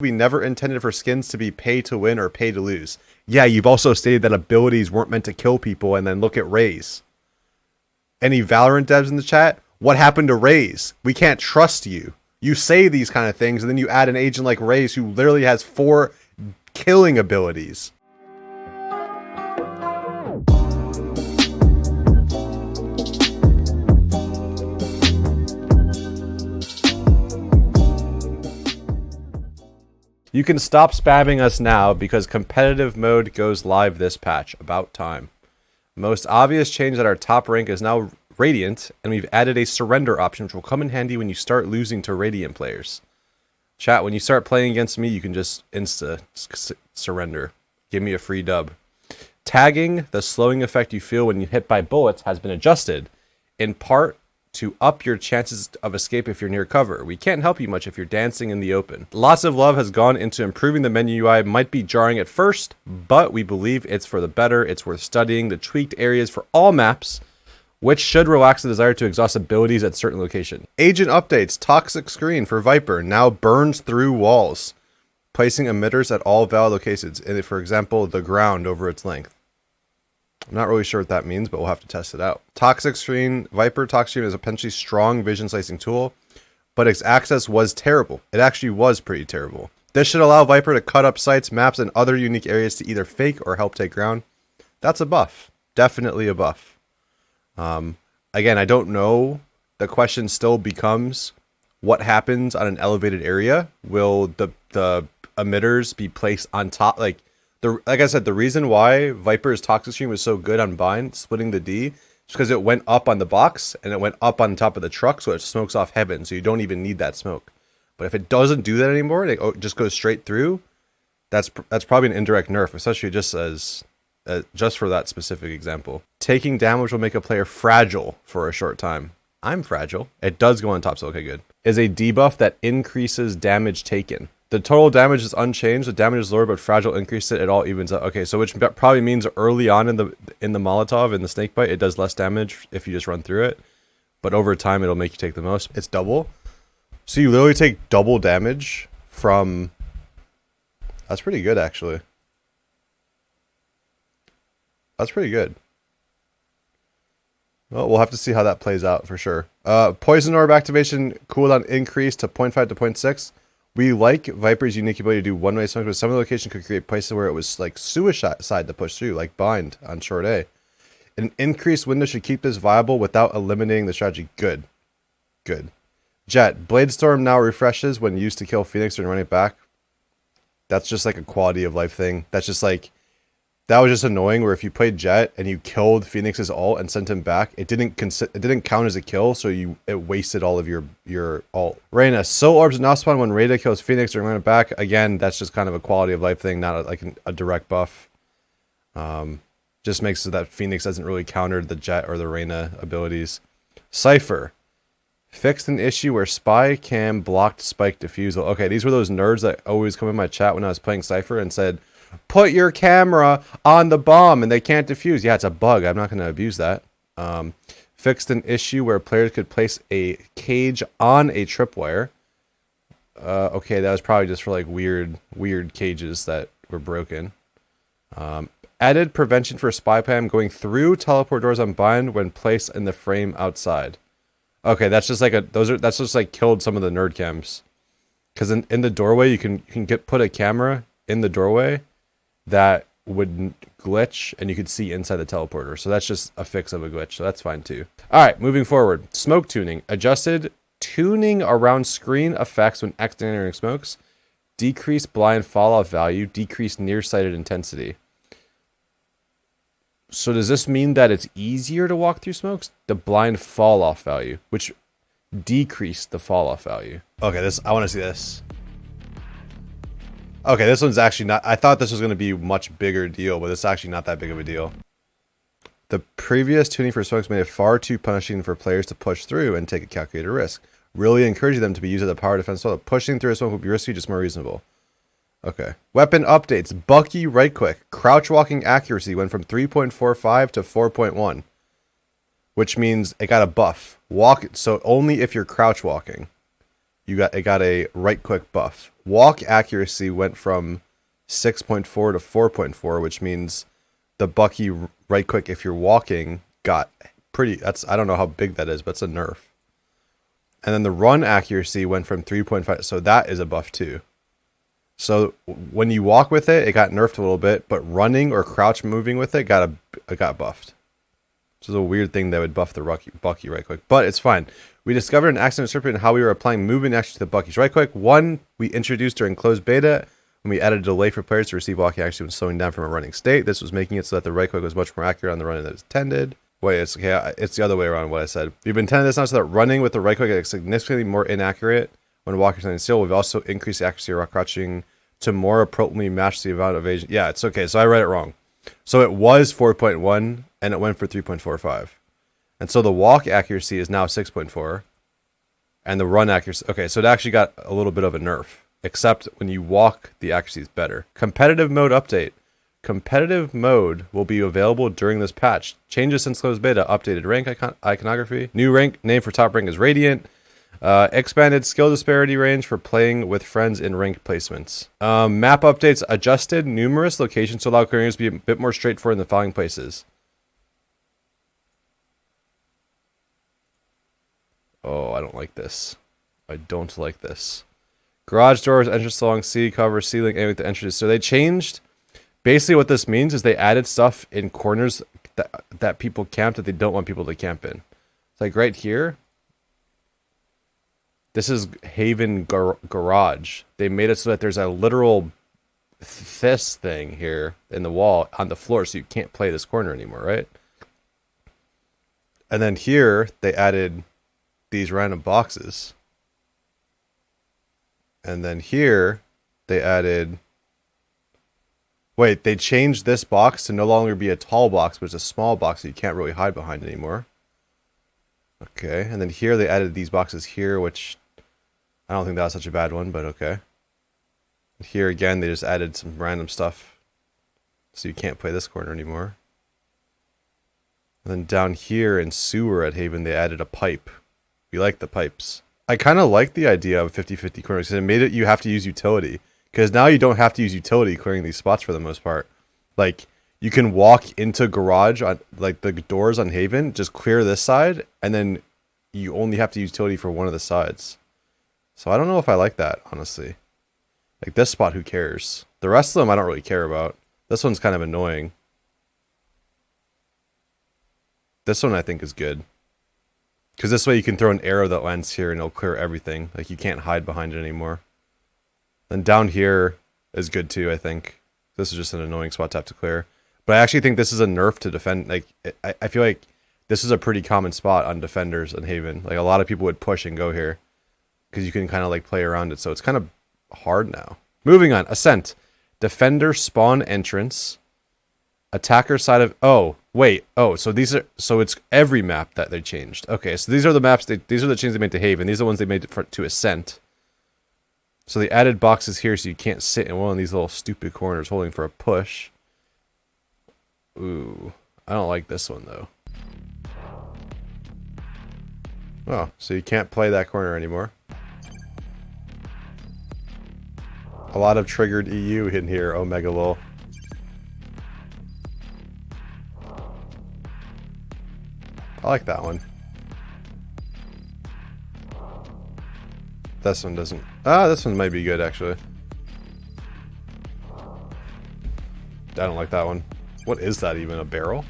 We never intended for skins to be pay to win or pay to lose. Yeah, you've also stated that abilities weren't meant to kill people, and then look at Raze. Any Valorant devs in the chat? What happened to Raze? We can't trust you. You say these kind of things, and then you add an agent like Raze who literally has 4 killing abilities. You can stop spamming us now because competitive mode goes live this patch. About time. Most obvious change that our top rank is now Radiant, and we've added a surrender option which will come in handy when you start losing to Radiant players. Chat, when you start playing against me, you can just surrender. Give me a free dub. Tagging, the slowing effect you feel when you hit by bullets, has been adjusted, in part to up your chances of escape if you're near cover. We can't help you much if you're dancing in the open. Lots of love has gone into improving the menu UI. Might be jarring at first, but we believe it's for the better. It's worth studying the tweaked areas for all maps, which should relax the desire to exhaust abilities at certain location. Agent updates. Toxic screen for VIPER now burns through walls, placing emitters at all valid locations, and for example, the ground over its length. I'm not really sure what that means, but we'll have to test it out. Toxic screen. VIPER Toxic screen is a potentially strong vision slicing tool, but its access was terrible. It actually was pretty terrible. This should allow VIPER to cut up sites, maps, and other unique areas to either fake or help take ground. That's a buff. Definitely a buff. Again, I don't know. The question still becomes, what happens on an elevated area? Will the emitters be placed on top? Like I said, the reason why VIPER's Toxic Screen was so good on Bind, splitting the D, is because it went up on the box, and it went up on top of the truck, so it smokes off heaven, so you don't even need that smoke. But if it doesn't do that anymore, it just goes straight through, that's probably an indirect nerf, especially just for that specific example. Taking damage will make a player fragile for a short time. I'm fragile. It does go on top, so okay, good. Is a debuff that increases damage taken. The total damage is unchanged. The damage is lower, but fragile increases it. It all evens out. Okay, so which probably means early on in the Molotov, in the snakebite, it does less damage if you just run through it. But over time, it'll make you take the most. It's double. So you literally take double damage from... That's pretty good, actually. That's pretty good. Well, we'll have to see how that plays out for sure. Poison Orb activation cooldown increased to 0.5 to 0.6. We like VIPER's unique ability to do one-way smoke, but some of the locations could create places where it was like suicide to push through, like Bind on short A. An increased window should keep this viable without eliminating the strategy. Good. Good. Jet. Bladestorm now refreshes when used to kill Phoenix and run it back. That's just like a quality of life thing. That's just like... That was just annoying, where if you played Jet and you killed Phoenix's ult and sent him back, it didn't count as a kill, so it wasted all of your ult. Reyna, Soul Orbs now spawn when Reyna kills Phoenix or run it back. Again, that's just kind of a quality of life thing, not like a direct buff. Just makes it that Phoenix doesn't really counter the Jet or the Reyna abilities. Cypher. Fixed an issue where spy cam blocked spike defusal. Okay, these were those nerds that always come in my chat when I was playing Cypher and said, put your camera on the bomb and they can't defuse. Yeah, it's a bug. I'm not going to abuse that. Fixed an issue where players could place a cage on a tripwire. Okay, that was probably just for like weird cages that were broken. Added prevention for spy cam going through teleport doors on Bind when placed in the frame outside. Okay, that's just like that's just like killed some of the nerd cams. Because in the doorway you can put a camera in the doorway that would glitch and you could see inside the teleporter. So that's just a fix of a glitch. So that's fine too. All right, moving forward. Smoke tuning. Adjusted tuning around screen effects when entering smokes. Decrease blind fall off value. Decrease nearsighted intensity. So does this mean that it's easier to walk through smokes? The blind fall off value, which decreased the fall off value. Okay, I want to see this. Okay, this one's actually not... I thought this was going to be a much bigger deal, but it's actually not that big of a deal. The previous tuning for smokes made it far too punishing for players to push through and take a calculated risk, really encouraging them to be used as a power defense. So pushing through a smoke would be risky, just more reasonable. Okay. Weapon updates. Bucky right quick. Crouch walking accuracy went from 3.45 to 4.1, which means it got a buff. So only if you're crouch walking. it got a right click buff. Walk accuracy went from 6.4 to 4.4, which means the Bucky right click if you're walking got pretty. I don't know how big that is, but it's a nerf. And then the run accuracy went from 3.5, so that is a buff too. So when you walk with it, it got nerfed a little bit, but running or crouch moving with it got buffed. Which is a weird thing that would buff the Bucky right click, but it's fine. We discovered an accident serpent in how we were applying movement action to the Bucky's right click. One we introduced during closed beta, when we added a delay for players to receive walking action when slowing down from a running state. This was making it so that the right click was much more accurate on the run than it was intended. Wait, it's okay. It's the other way around what I said. We've intended this now so that running with the right click is significantly more inaccurate when walking standing still. We've also increased the accuracy of crouching to more appropriately match the amount of evasion. Yeah, it's okay. So I read it wrong. So it was 4.1 and it went for 3.45. And so the walk accuracy is now 6.4 and the run accuracy. Okay, so it actually got a little bit of a nerf, except when you walk, the accuracy is better. Competitive mode update. Competitive mode will be available during this patch. Changes since closed beta. Updated rank iconography. New rank name for top rank is Radiant. Expanded skill disparity range for playing with friends in ranked placements. Map updates adjusted numerous locations to allow clearing to be a bit more straightforward in the following places. Oh, I don't like this. I don't like this. Garage doors, entrance along sea, cover, ceiling, aiming at the entrances. So they changed. Basically what this means is they added stuff in corners that people camp that they don't want people to camp in. It's like right here. This is Haven Garage. They made it so that there's a literal this thing here in the wall on the floor so you can't play this corner anymore, right? And then here they added these random boxes. And then here they added... Wait, they changed this box to no longer be a tall box, but it's a small box that you can't really hide behind anymore. Okay, and then here they added these boxes here, which I don't think that was such a bad one, but okay. Here again, they just added some random stuff, so you can't play this corner anymore. And then down here in sewer at Haven, they added a pipe. We like the pipes. I kind of like the idea of 50-50 corners, because it made it you have to use utility. Because now you don't have to use utility clearing these spots for the most part. Like, you can walk into garage, on like the doors on Haven, just clear this side, and then you only have to use utility for one of the sides. So I don't know if I like that, honestly. Like this spot, who cares? The rest of them I don't really care about. This one's kind of annoying. This one I think is good. Because this way you can throw an arrow that lands here and it'll clear everything. Like you can't hide behind it anymore. Then down here is good too, I think. This is just an annoying spot to have to clear. But I actually think this is a nerf to defend. Like, I feel like this is a pretty common spot on defenders in Haven. Like, a lot of people would push and go here. Because you can kind of, like, play around it. So it's kind of hard now. Moving on. Ascent. Defender spawn entrance. Attacker side of... Oh, wait. Oh, so these are... So it's every map that they changed. Okay, so these are the maps... These are the changes they made to Haven. These are the ones they made to Ascent. So they added boxes here so you can't sit in one of these little stupid corners holding for a push. Ooh. I don't like this one, though. Oh, so you can't play that corner anymore. A lot of triggered EU in here, Omega lol. I like that one. This one doesn't. Ah, this one might be good, actually. I don't like that one. What is that even? A barrel?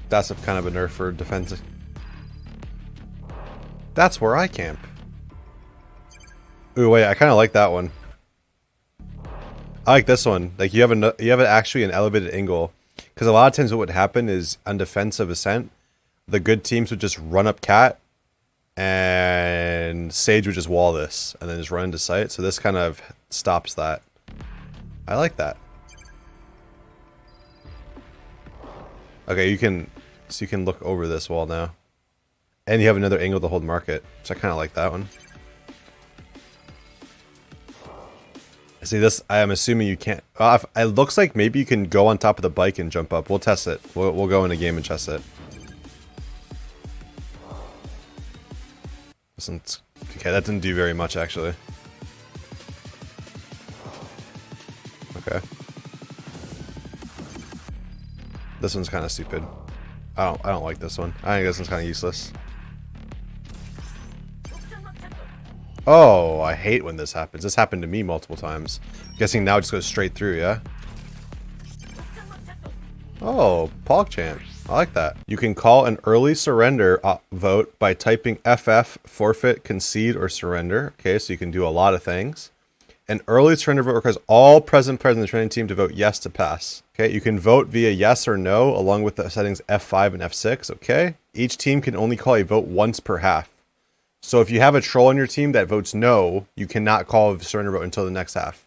That's a kind of a nerf for defense. That's where I camp. Ooh, wait, I kind of like that one. I like this one. Like you have actually an elevated angle, because a lot of times what would happen is on defensive ascent, the good teams would just run up cat, and Sage would just wall this and then just run into sight. So this kind of stops that. I like that. Okay, you can look over this wall now, and you have another angle to hold market. So I kind of like that one. See this? I am assuming you can't. It looks like maybe you can go on top of the bike and jump up. We'll test it. We'll go in a game and test it. Okay, that didn't do very much actually. Okay. This one's kind of stupid. I don't like this one. I think this one's kind of useless. Oh, I hate when this happens. This happened to me multiple times. I'm guessing now it just goes straight through, yeah? Oh, PogChamp. I like that. You can call an early surrender vote by typing FF, forfeit, concede, or surrender. Okay, so you can do a lot of things. An early surrender vote requires all present players in the training team to vote yes to pass. Okay, you can vote via yes or no along with the settings F5 and F6. Okay, each team can only call a vote once per half. So if you have a troll on your team that votes no, you cannot call a surrender vote until the next half.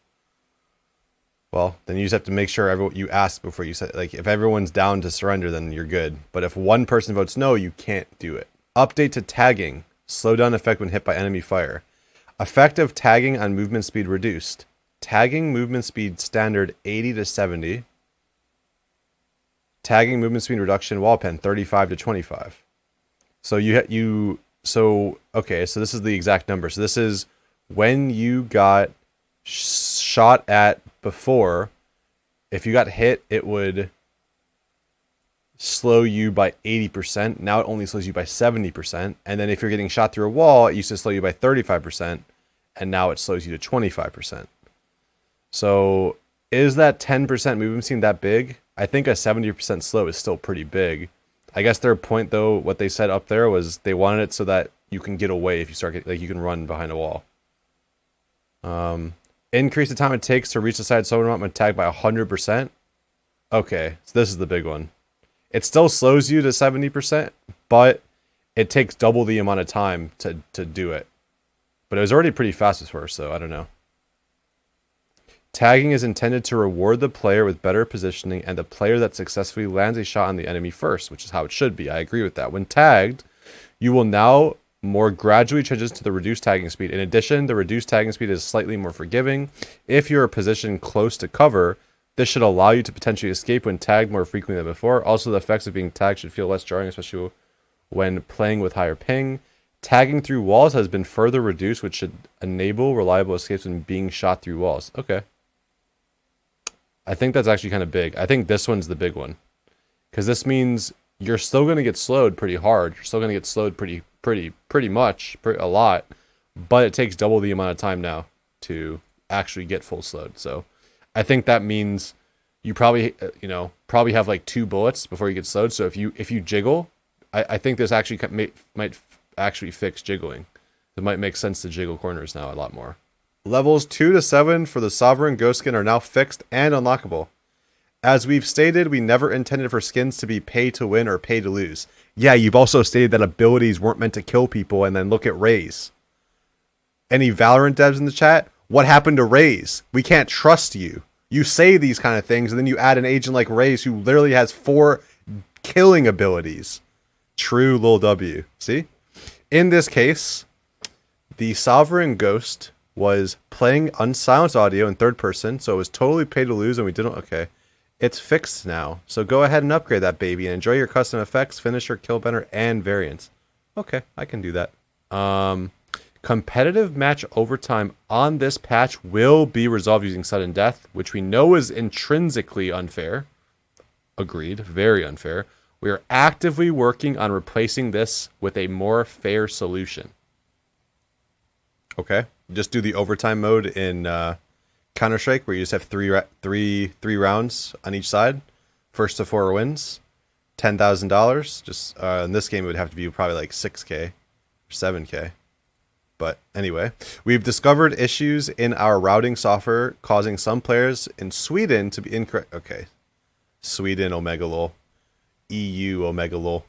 Well, then you just have to make sure you ask before you say, like, if everyone's down to surrender, then you're good. But if one person votes no, you can't do it. Update to tagging. Slowdown effect when hit by enemy fire. Effect of tagging on movement speed reduced. Tagging movement speed standard 80 to 70. Tagging movement speed reduction wall pen 35 to 25. So okay, so this is the exact number. So this is when you got shot at before. If you got hit, it would slow you by 80%. Now it only slows you by 70%. And then if you're getting shot through a wall, it used to slow you by 35%. And now it slows you to 25%. So is that 10% movement speed that big? I think a 70% slow is still pretty big. I guess their point, though, what they said up there was they wanted it so that you can get away if you start, like, you can run behind a wall. Increase the time it takes to reach the side someone when tagged by 100%. Okay, so this is the big one. It still slows you to 70%, but it takes double the amount of time to do it. But it was already pretty fast at first, so I don't know. Tagging is intended to reward the player with better positioning and the player that successfully lands a shot on the enemy first, which is how it should be. I agree with that. When tagged, you will now more gradually transition to the reduced tagging speed. In addition, the reduced tagging speed is slightly more forgiving. If you are positioned close to cover, this should allow you to potentially escape when tagged more frequently than before. Also, the effects of being tagged should feel less jarring, especially when playing with higher ping. Tagging through walls has been further reduced, which should enable reliable escapes when being shot through walls. Okay. I think that's actually kind of big. I think this one's the big one. Because this means you're still going to get slowed pretty hard. You're still going to get slowed pretty much, a lot. But it takes double the amount of time now to actually get full slowed. So I think that means you probably, probably have like 2 bullets before you get slowed. So if you jiggle, I think this actually might actually fix jiggling. It might make sense to jiggle corners now a lot more. Levels 2 to 7 for the Sovereign Ghost skin are now fixed and unlockable. As we've stated, we never intended for skins to be pay to win or pay to lose. Yeah, you've also stated that abilities weren't meant to kill people, and then look at Raze. Any Valorant devs in the chat? What happened to Raze? We can't trust you. You say these kind of things, and then you add an agent like Raze who literally has 4 killing abilities. True Lil W. See? In this case, the Sovereign Ghost was playing unsilenced audio in third person, so it was totally pay to lose, and we didn't. Okay, it's fixed now, so go ahead and upgrade that baby and enjoy your custom effects, finisher, kill banner, and variants. Okay, I can do that. Competitive match overtime on this patch will be resolved using sudden death, which we know is intrinsically unfair. Agreed, very unfair. We are actively working on replacing this with a more fair solution. Okay. Just do the overtime mode in Counter-Strike, where you just have three rounds on each side. First to 4 wins, $10,000. Just in this game, it would have to be probably like 6K or 7K. But anyway, we've discovered issues in our routing software causing some players in Sweden to be incorrect. Okay, Sweden Omega lol, EU Omega lol.